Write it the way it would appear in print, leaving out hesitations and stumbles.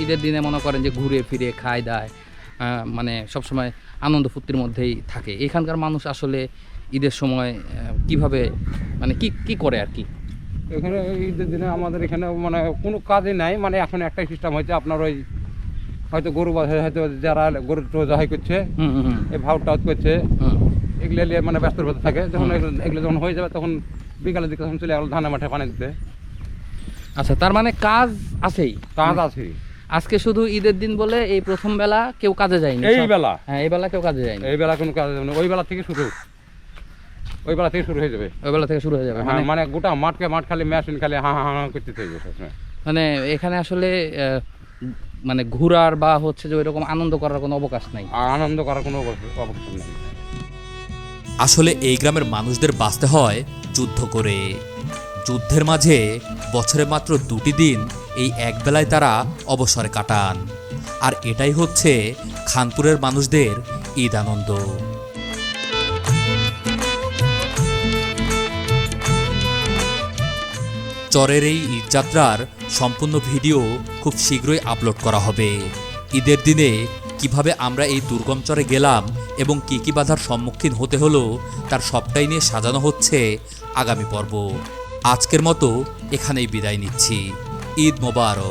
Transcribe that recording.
ঈদের দিনে মনে করেন যে ঘুরে ফিরে খায় দায় মানে সবসময় আনন্দ ফুর্তির মধ্যেই থাকে। এখানকার মানুষ আসলে ঈদের সময় কিভাবে মানে কি করে আর কি? এখানে ঈদের দিনে আমাদের এখানে মানে কোনো কাজই নাই, মানে এখন একটাই সিস্টেম হয়েছে আপনার ওই হয়তো গরু বাছাই, হয়তো যারা গরু জবাই করছে, এই ভাউ টাউট করছে, এগুলো নিয়ে মানে ব্যস্তের মধ্যে থাকে। যখন এগুলো যখন হয়ে যাবে তখন বিকালের দিকে তখন চলে গেল ধানের মাঠে পানি দিতে। আচ্ছা, তার মানে কাজ আছেই, কাজ আছে। আজকে শুধু ঈদের দিন বলে এই প্রথম বেলা কেউ কাজে যায়নি। এই বেলা, হ্যাঁ, এই বেলা কেউ কাজে যায়নি। এই বেলা কোনো কাজ যাবে না, ওই বেলা থেকে শুরু, ওই বেলা থেকে শুরু হয়ে যাবে। ওই বেলা থেকে শুরু হয়ে যাবে। হ্যাঁ, মানে গোটা মাঠ খালি মেশিন খালি হা হা হা করতে থাকবে সবসময়। মানে এখানে আসলে মানে ঘোরার বা হচ্ছে যে ওইরকম আনন্দ করার কোনো অবকাশ নাই, আর আনন্দ করার কোনো অবকাশ নেই। আসলে এই গ্রামের মানুষদের বাঁচতে হয় যুদ্ধ করে। যুদ্ধের মাঝে বছরে মাত্র 2টি দিন এই একবেলায় তারা অবসরে কাটান। আর এটাই হচ্ছে খানপুরের মানুষদের ঈদ আনন্দ। চরের এই ঈদযাত্রার সম্পূর্ণ ভিডিও খুব শীঘ্রই আপলোড করা হবে। ঈদের দিনে কিভাবে আমরা এই দুর্গম চরে গেলাম এবং কি বাধার সম্মুখীন হতে হলো তার সবটাই নিয়ে সাজানো হচ্ছে আগামী পর্ব। আজকের মতো এখানেই বিদায় নিচ্ছি। ঈদ মোবারক।